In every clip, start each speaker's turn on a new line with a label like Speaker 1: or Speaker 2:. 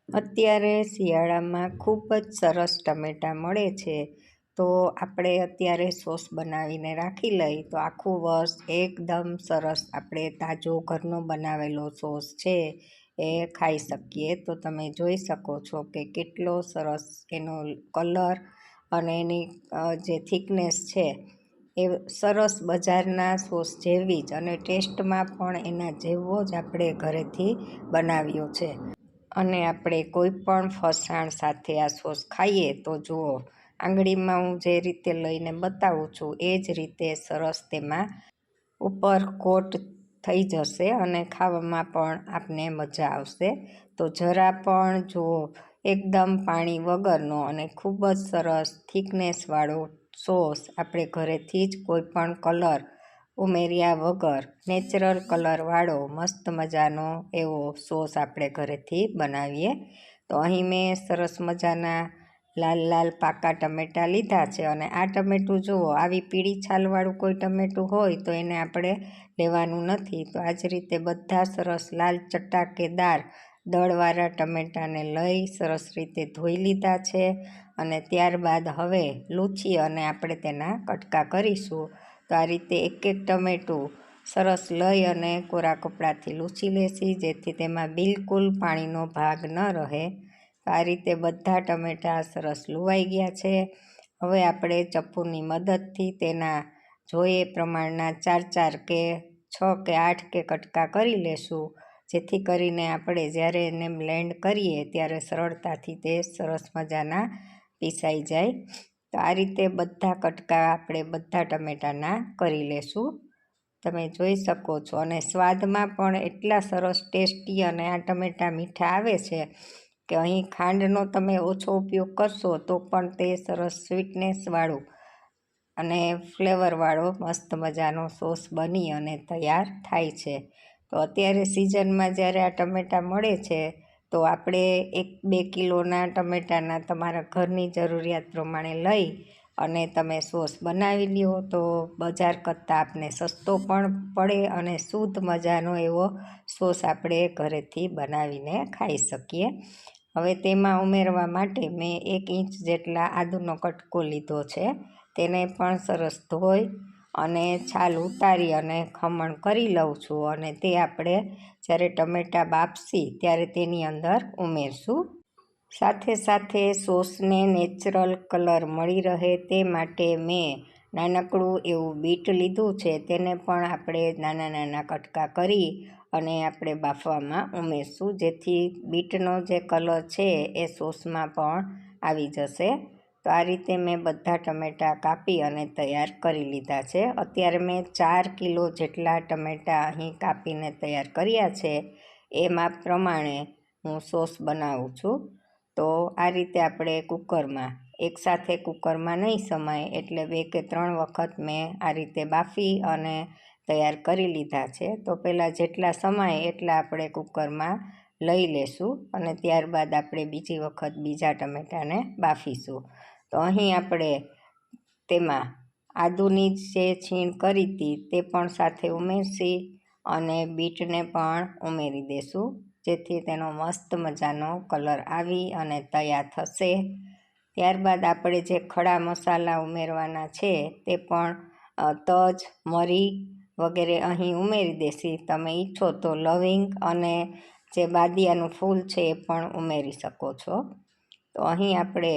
Speaker 1: અત્યારે શિયાળામાં ખૂબ જ સરસ ટમેટાં મળે છે, તો આપણે અત્યારે સોસ બનાવીને રાખી લઈ તો આખું વર્ષ એકદમ સરસ આપણે તાજો ઘરનો બનાવેલો સોસ છે એ ખાઈ શકીએ. તો તમે જોઈ શકો છો કે કેટલો સરસ એનો કલર અને એની જે થિકનેસ છે એ સરસ બજારના સોસ જેવી જ, અને ટેસ્ટમાં પણ એના જેવો જ આપણે ઘરેથી બનાવ્યો છે. અને આપણે કોઈ પણ ફરસાણ સાથે આ સોસ ખાઈએ તો જુઓ, આંગળીમાં હું જે રીતે લઈને બતાવું છું એ જ રીતે સરસ તેમાં ઉપર કોટ થઈ જશે અને ખાવામાં પણ આપને મજા આવશે. તો જરા પણ જુઓ, એકદમ પાણી વગરનો અને ખૂબ જ સરસ થિકનેસવાળો સોસ આપણે ઘરેથી જ કોઈ પણ કલર ઉમેર્યા વગર નેચરલ કલરવાળો મસ્ત મજાનો એવો સોસ આપણે ઘરેથી બનાવીએ. તો અહીં મેં સરસ મજાના લાલ લાલ પાકા ટમેટાં લીધા છે, અને આ ટમેટું જુઓ, આવી પીળી છાલવાળું કોઈ ટમેટું હોય તો એને આપણે લેવાનું નથી. તો આ જ રીતે બધા સરસ લાલ ચટાકેદાર દળવાળા ટમેટાને લઈ સરસ રીતે ધોઈ લીધા છે, અને ત્યારબાદ હવે લૂછી અને આપણે તેના કટકા કરીશું. તો આ રીતે એક એક ટમેટું સરસ લઈ અને કોરા કપડાથી લૂછી લેશી, જેથી તેમાં બિલકુલ પાણીનો ભાગ ન રહે. તો આ રીતે બધા ટમેટાં સરસ લુવાઈ ગયા છે. હવે આપણે ચપ્પુની મદદથી તેના જોઈએ પ્રમાણના 4 કે 6 કે 8 કે કટકા કરી લેશું, જેથી કરીને આપણે જ્યારે એને બ્લેન્ડ કરીએ ત્યારે સરળતાથી તે સરસ મજાના પીસાઈ જાય. તો આ રીતે બધા કટકા આપણે બધા ટમેટાના કરી લેશું. તમે જોઈ શકો છો, અને સ્વાદમાં પણ એટલા સરસ ટેસ્ટી અને આ ટમેટાં મીઠા આવે છે કે અહીં ખાંડનો તમે ઓછો ઉપયોગ કરશો તો પણ તે સરસ સ્વીટનેસવાળું અને ફ્લેવરવાળો મસ્ત મજાનો સોસ બની અને તૈયાર થાય છે. તો અત્યારે સિઝનમાં જ્યારે આ ટમેટાં મળે છે તો આપણે 1-2 કિલોના ટમેટાના તમારા ઘરની જરૂરિયાત પ્રમાણે લઈ અને તમે સોસ બનાવી લ્યો તો બજાર કરતાં આપને સસ્તો પણ પડે અને શુદ્ધ મજાનો એવો સોસ આપણે ઘરેથી બનાવીને ખાઈ શકીએ. હવે તેમાં ઉમેરવા માટે મેં 1 ઇંચ જેટલા આદુનો કટકો લીધો છે. તેને પણ સરસ ધોઈ અને છાલ ઉતારી અને ખમણ કરી લઉં છું, અને તે આપણે જ્યારે ટમેટાં બાફશી ત્યારે તેની અંદર ઉમેરશું. સાથે સાથે સોસને નેચરલ કલર મળી રહે તે માટે મેં નાનકડું એવું બીટ લીધું છે. તેને પણ આપણે નાના નાના કટકા કરી અને આપણે બાફવામાં ઉમેરશું, જેથી બીટનો જે કલર છે એ સોસમાં પણ આવી જશે. તો આ રીતે મેં બધા ટમેટાં કાપી અને તૈયાર કરી લીધા છે. અત્યારે મેં 4 કિલો જેટલા ટમેટાં અહીં કાપીને તૈયાર કર્યા છે. એ માપ પ્રમાણે હું સોસ બનાવું છું. તો આ રીતે આપણે કુકરમાં, એકસાથે કુકરમાં નહીં સમાય એટલે 2 કે 3 વખત મેં આ રીતે બાફી અને તૈયાર કરી લીધા છે. તો પહેલાં જેટલા સમાય એટલા આપણે કુકરમાં લઈ લેશું અને ત્યારબાદ આપણે બીજી વખત બીજા ટમેટાને બાફીશું. તો અહીં આપણે તેમાં આદુની જે છીણ કરી હતી તે પણ સાથે ઉમેરશી અને બીટને પણ ઉમેરી દેશું, જેથી તેનો મસ્ત મજાનો કલર આવી અને તૈયાર થશે. ત્યારબાદ આપણે જે ખડા મસાલા ઉમેરવાના છે તે પણ તજ, મરી વગેરે અહીં ઉમેરી દેશી. તમે ઈચ્છો તો લવિંગ અને જે બાદિયાનું ફૂલ છે એ પણ ઉમેરી શકો છો. તો અહીં આપણે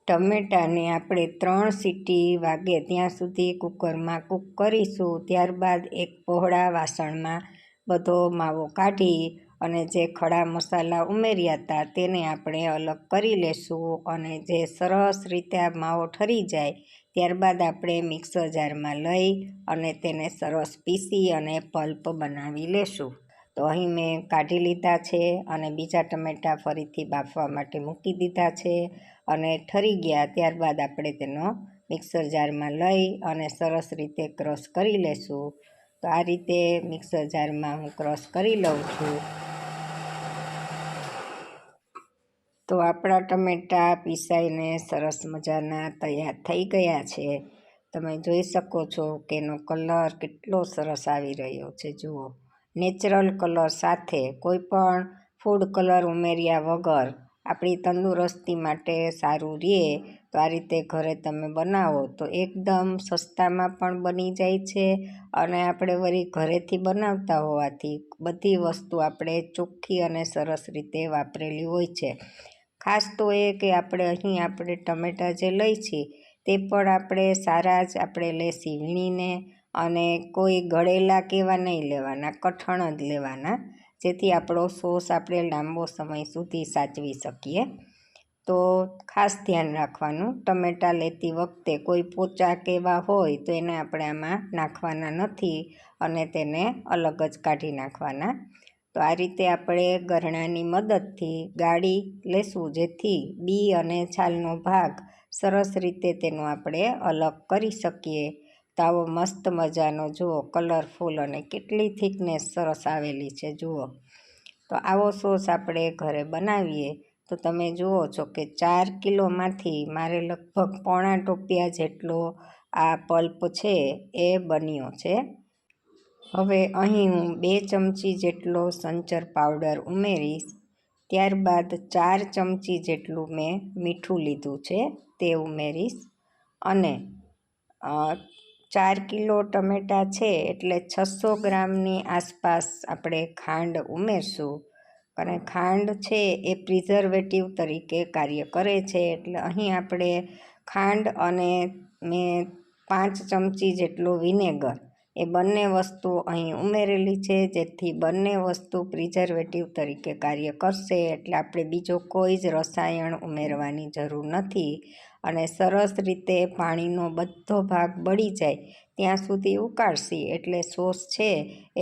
Speaker 1: ટમેટાને આપણે 3 સીટી વાગે ત્યાં સુધી કુકરમાં કૂક કરીશું. ત્યારબાદ એક પહોળા વાસણમાં બધો માવો કાઢી અને જે ખડા મસાલા ઉમેર્યા હતા તેને આપણે અલગ કરી લેશું, અને જે સરસ રીતે આ માવો ઠરી જાય ત્યારબાદ આપણે મિક્સર જારમાં લઈ અને તેને સરસ પીસી અને પલ્પ બનાવી લેશું. તો અહીં મેં કાઢી લીધા છે અને બીજા ટમેટાં ફરીથી બાફવા માટે મૂકી દીધા છે, અને ઠરી ગયા ત્યારબાદ આપણે તેનો મિક્સર જારમાં લઈ અને સરસ રીતે ક્રશ કરી લેશું. તો આ રીતે મિક્સર જારમાં હું ક્રશ કરી લઉં છું. તો આપણા ટમેટાં પીસાઈને સરસ મજાના તૈયાર થઈ ગયા છે. તમે જોઈ શકો છો કે એનો કલર કેટલો સરસ આવી રહ્યો છે. જુઓ, નેચરલ કલર સાથે કોઈ પણ ફૂડ કલર ઉમેર્યા વગર આપણી તંદુરસ્તી માટે સારું રહે. તો આ રીતે ઘરે તમે બનાવો તો એકદમ સસ્તામાં પણ બની જાય છે અને આપણે વળી ઘરેથી બનાવતા હોવાથી બધી વસ્તુ આપણે ચોખ્ખી અને સરસ રીતે વાપરેલી હોય છે. ખાસ તો એ કે આપણે ટમેટાં જે લઈ છીએ તે પણ આપણે સારા જ આપણે લેસી વીણીને અને કોઈ ગળેલા કેવા નહીં લેવાના, કઠણ જ લેવાના, જેથી આપણો સોસ આપણે લાંબો સમય સુધી સાચવી શકીએ. તો ખાસ ધ્યાન રાખવાનું, ટમેટાં લેતી વખતે કોઈ પોચા કેવા હોય તો એને આપણે આમાં નાખવાના નથી અને તેને અલગ જ કાઢી નાખવાના. તો આ રીતે આપણે ગરણાની મદદથી ગાળી લેશું, જેથી બી અને છાલનો ભાગ સરસ રીતે તેનો આપણે અલગ કરી શકીએ. તો આવો મસ્ત મજાનો જુઓ કલરફુલ અને કેટલી થિકનેસ સરસ આવેલી છે જુઓ. તો આવો સોસ આપણે ઘરે બનાવીએ તો તમે જુઓ છો કે 4 કિલોમાંથી મારે લગભગ પોણા ટોપિયા જેટલો આ પલ્પ છે એ બન્યો છે. હવે અહીં હું 2 ચમચી જેટલો સંચર પાવડર ઉમેરીશ. ત્યારબાદ 4 ચમચી જેટલું મેં મીઠું લીધું છે તે ઉમેરીશ અને 4 કિલો ટમેટાં છે એટલે 600 ગ્રામની આસપાસ આપણે ખાંડ ઉમેરશું. અને ખાંડ છે એ પ્રિઝર્વેટિવ તરીકે કાર્ય કરે છે, એટલે અહીં આપણે ખાંડ અને મેં 5 ચમચી જેટલું વિનેગર એ બંને વસ્તુ અહીં ઉમેરેલી છે, જેથી બંને વસ્તુ પ્રિઝર્વેટિવ તરીકે કાર્ય કરશે. એટલે આપણે બીજો કોઈ જ રસાયણ ઉમેરવાની જરૂર નથી અને સરસ રીતે પાણીનો બધો ભાગ બળી જાય ત્યાં સુધી ઉકાળશી. એટલે સોસ છે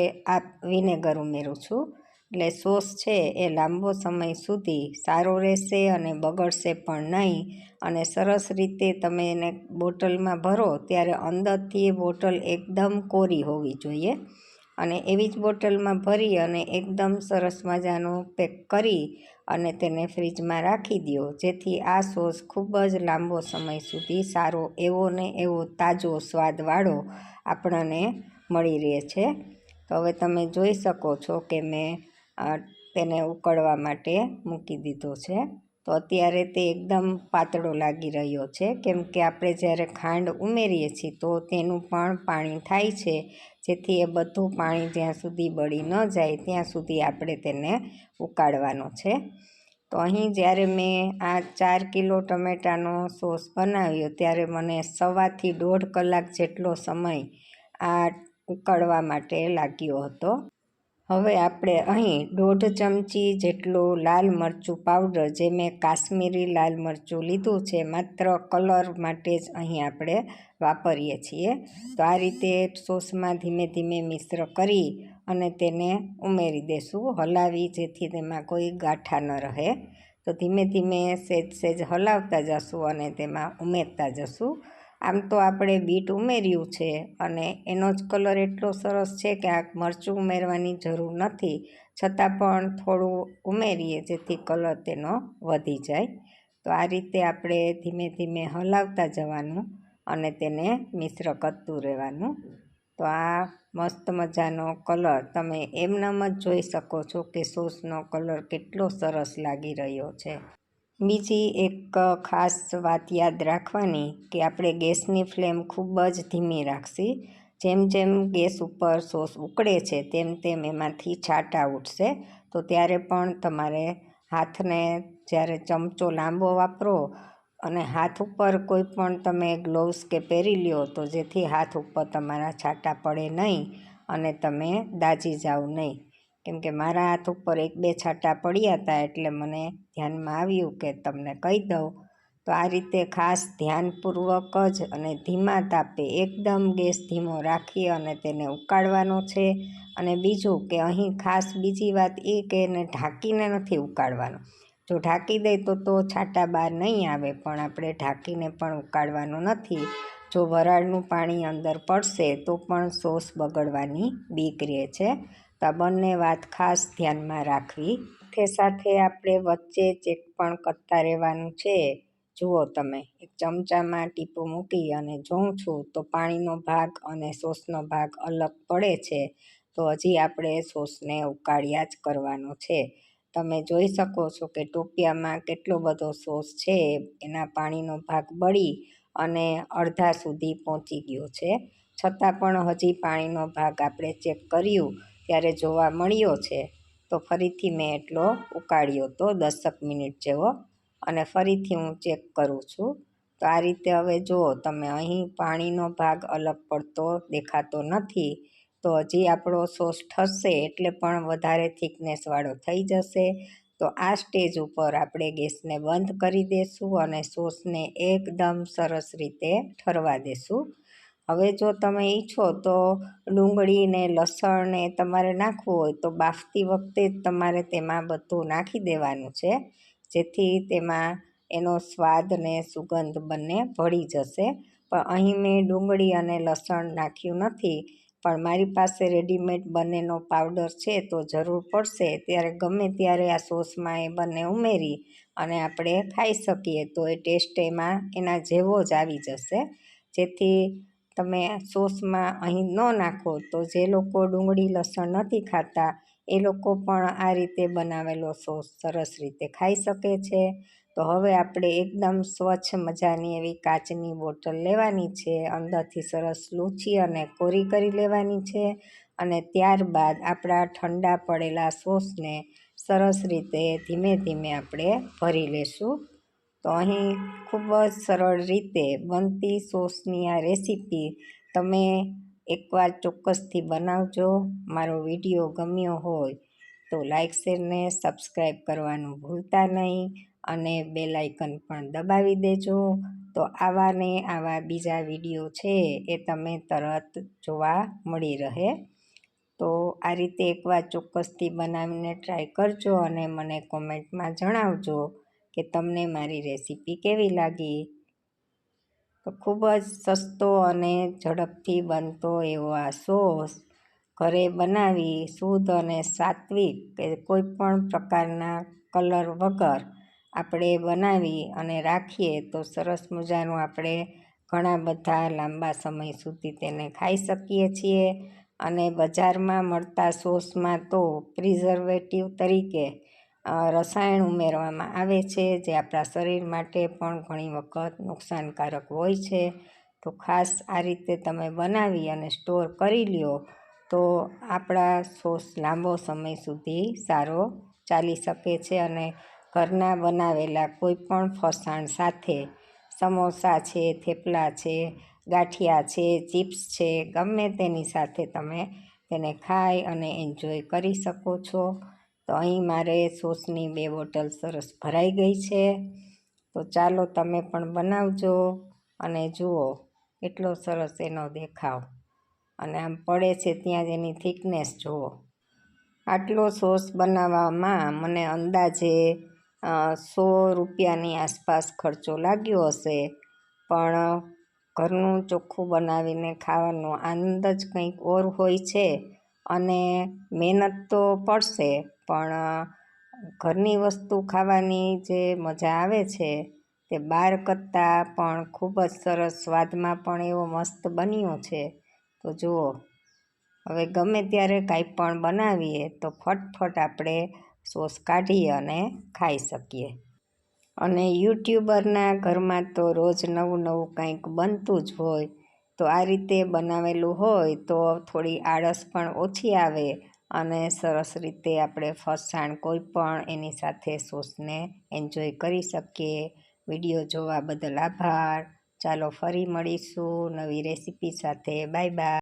Speaker 1: એ આ વિનેગર ઉમેરું છું એટલે સોસ છે એ લાંબો સમય સુધી સારો રહેશે અને બગડશે પણ નહીં. અને સરસ રીતે તમે એને બોટલમાં ભરો ત્યારે અંદરથી એ બોટલ એકદમ કોરી હોવી જોઈએ અને એવી જ બોટલમાં ભરી અને એકદમ સરસ મજાનું પેક કરી અને તેને ફ્રીજમાં રાખી દો, જેથી આ સોસ ખૂબ જ લાંબો સમય સુધી સારો એવો ને એવો તાજો સ્વાદવાળો આપણને મળી રહે છે. તો હવે તમે જોઈ શકો છો કે મેં તેને ઉકળવા માટે મૂકી દીધો છે. તો અત્યારે તે એકદમ પાતળો લાગી રહ્યો છે, કેમ કે આપણે જ્યારે ખાંડ ઉમેરીએ છીએ તો તેનું પણ પાણી થાય છે, જેથી એ બધું પાણી જ્યાં સુધી બળી ન જાય ત્યાં સુધી આપણે તેને ઉકાળવાનો છે. તો અહીં જ્યારે મેં આ 4 કિલો ટમેટાનો સોસ બનાવ્યો ત્યારે મને 1.5 થી 1.5 કલાક જેટલો સમય આ ઉકળવા માટે લાગ્યો હતો. હવે આપણે અહીં 1.5 ચમચી જેટલું લાલ મરચું પાવડર, જે મેં કાશ્મીરી લાલ મરચું લીધું છે, માત્ર કલર માટે જ અહીં આપણે વાપરીએ છીએ. તો આ રીતે સોસમાં ધીમે ધીમે મિશ્ર કરી અને તેને ઉમેરી દેશું, હલાવી, જેથી તેમાં કોઈ ગાંઠા ન રહે. તો ધીમે ધીમે સહેજ હલાવતા જશું અને તેમાં ઉમેરતા જશું. આમ તો આપણે બીટ ઉમેર્યું છે અને એનો જ કલર એટલો સરસ છે કે આ મરચું ઉમેરવાની જરૂર નથી, છતાં પણ થોડું ઉમેરીએ જેથી કલર તેનો વધી જાય. તો આ રીતે આપણે ધીમે ધીમે હલાવતા જવાનું અને તેને મિશ્ર કરતું રહેવાનું. તો આ મસ્ત મજાનો કલર તમે એમનેમ જ જોઈ શકો છો કે સોસનો કલર કેટલો સરસ લાગી રહ્યો છે. બીજી એક ખાસ વાત યાદ રાખવાની કે આપણે ગેસની ફ્લેમ ખૂબ જ ધીમી રાખશી. જેમ જેમ ગેસ ઉપર સોસ ઉકળે છે તેમ તેમ એમાંથી છાંટા ઉઠશે. તો ત્યારે પણ તમારે હાથને જ્યારે ચમચો લાંબો વાપરો અને હાથ ઉપર કોઈ પણ તમે ગ્લોવ્સ કે પહેરી લ્યો, તો જેથી હાથ ઉપર તમારા છાંટા પડે નહીં અને તમે દાઝી જાઓ નહીં. કેમ કે મારા હાથ ઉપર 1-2 છાંટા પડ્યા હતા એટલે મને ધ્યાનમાં આવ્યું કે તમને કહી દઉં. તો આ રીતે ખાસ ધ્યાનપૂર્વક જ અને ધીમા તાપે એકદમ ગેસ ધીમો રાખી અને તેને ઉકાળવાનો છે. અને બીજું કે અહીં ખાસ બીજી વાત એ કે એને ઢાંકીને નથી ઉકાળવાનો. જો ઢાંકી દે તો છાંટા બહાર નહીં આવે, પણ આપણે ઢાંકીને પણ ઉકાળવાનું નથી. જો વરાળનું પાણી અંદર પડશે તો પણ સોસ બગડવાની બીક રહે છે. તો આ બંને વાત ખાસ ધ્યાનમાં રાખવી. સાથે આપણે વચ્ચે ચેક પણ કરતા રહેવાનું છે. જુઓ તમે, એક ચમચામાં ટીપું મૂકી અને જોઉં છું તો પાણીનો ભાગ અને સોસનો ભાગ અલગ પડે છે. તો હજી આપણે સોસને ઉકાળ્યા જ કરવાનો છે. તમે જોઈ શકો છો કે ટોપિયામાં કેટલો બધો સોસ છે, એના પાણીનો ભાગ બળી અને અડધા સુધી પહોંચી ગયો છે. છતાં પણ હજી પાણીનો ભાગ આપણે ચેક કર્યું ત્યારે જોવા મળ્યો છે. તો ફરીથી મેં એટલો ઉકાળ્યો તો 10 મિનિટ જેવો, અને ફરીથી હું ચેક કરું છું. તો આ રીતે હવે જુઓ તમે, અહીં પાણીનો ભાગ અલગ પડતો દેખાતો નથી. તો હજી આપણો સોસ ઠસશે એટલે પણ વધારે થિકનેસવાળો થઈ જશે. તો આ સ્ટેજ ઉપર આપણે ગેસને બંધ કરી દઈશું અને સોસને એકદમ સરસ રીતે ઠરવા દેશું. હવે જો તમે ઈચ્છો તો ડુંગળી ને લસણ ને તમારે નાખવું હોય તો બાફતી વખતે જ તમારે તેમાં બધું નાખી દેવાનું છે, જેથી તેમાં એનો સ્વાદ ને સુગંધ બંને ભળી જશે. પણ અહીં મેં ડુંગળી અને લસણ નાખ્યું નથી, પણ મારી પાસે રેડીમેડ બંનેનો પાવડર છે, તો જરૂર પડશે ત્યારે ગમે ત્યારે આ સોસમાં એ બંને ઉમેરી અને આપણે ખાઈ શકીએ. તો એ ટેસ્ટ એમાં એના જેવો જ આવી જશે. જેથી તમે સોસમાં અહીં ન નાખો તો જે લોકો ડુંગળી લસણ નથી ખાતા એ લોકો પણ આ રીતે બનાવેલો સોસ સરસ રીતે ખાઈ શકે છે. તો હવે આપણે એકદમ સ્વચ્છ મજાની એવી કાચની બોટલ લેવાની છે, અંદરથી સરસ લૂછી અને કોરી કરી લેવાની છે, અને ત્યારબાદ આપણા ઠંડા પડેલા સોસને સરસ રીતે ધીમે ધીમે આપણે ભરી લેશું. તો અહીં ખૂબ જ સરળ રીતે બનતી સોસની આ રેસીપી તમે એકવાર ચોક્કસથી બનાવજો. મારો વિડીયો ગમ્યો હોય તો લાઈક શેર ને સબસ્ક્રાઈબ કરવાનું ભૂલતા નહીં, અને બેલ આઇકન પણ દબાવી દેજો. તો આવા ને આવા બીજા વિડીયો છે એ તમે તરત જોવા મળી રહે. તો આ રીતે એકવાર ચોક્કસથી બનાવીને ટ્રાય કરજો અને મને કોમેન્ટમાં જણાવજો કે તમને મારી રેસીપી કેવી લાગી. તો ખૂબ જ સસ્તો અને ઝડપથી બનતો એવો આ સોસ ઘરે બનાવી શુદ્ધ અને સાત્વિક કે કોઈ પણ પ્રકારના કલર વગર આપણે બનાવી અને રાખીએ તો સરસ મજાનું આપણે ઘણા બધા લાંબા સમય સુધી તેને ખાઈ શકીએ છીએ. અને બજારમાં મળતા સોસમાં તો પ્રિઝર્વેટિવ તરીકે રસાયણ ઉમેરવામાં આવે છે, જે આપણા શરીર માટે પણ ઘણી વખત નુકસાનકારક હોય છે. તો ખાસ આ રીતે તમે બનાવી અને સ્ટોર કરી લ્યો તો આપણા સોસ લાંબો સમય સુધી સારો ચાલી શકે છે. અને ઘરના બનાવેલા કોઈ પણ ફરસાણ સાથે, સમોસા છે, થેપલા છે, ગાંઠિયા છે, ચિપ્સ છે, ગમે તેની સાથે તમે તેને ખાઈ અને એન્જોય કરી શકો છો. તો અહીં મારે સોસની 2 બોટલ સરસ ભરાઈ ગઈ છે. તો ચાલો તમે પણ બનાવજો અને જુઓ કેટલો સરસ એનો દેખાવ, અને આમ પડે છે ત્યાં જ એની થિકનેસ જુઓ. આટલો સોસ બનાવવામાં મને અંદાજે 100 રૂપિયાની આસપાસ ખર્ચો લાગ્યો હશે. પણ ઘરનું ચોખ્ખું બનાવીને ખાવાનો આનંદ જ કંઈક ઓર હોય છે. અને મહેનત તો પડશે, પણ ઘરની વસ્તુ ખાવાની જે મજા આવે છે તે બહાર કરતાં પણ ખૂબ જ સરસ, સ્વાદમાં પણ એવો મસ્ત બન્યો છે. તો જુઓ, હવે ગમે ત્યારે કાંઈ પણ બનાવીએ તો ફટફટ આપણે સોસ કાઢી અને ખાઈ શકીએ. અને યુટ્યુબરના ઘરમાં તો રોજ નવું નવું કંઈક બનતું જ હોય. તો આ રીતે બનાવેલું હોય તો થોડી આળસ પણ ઓછી આવે અને સરસ રીતે આપણે ફરસાણ કોઈ પણ એની સાથે સોસને એન્જોય કરી શકીએ. વિડીયો જોવા બદલ આભાર. ચાલો ફરી મળીશું નવી રેસીપી સાથે. Bye bye.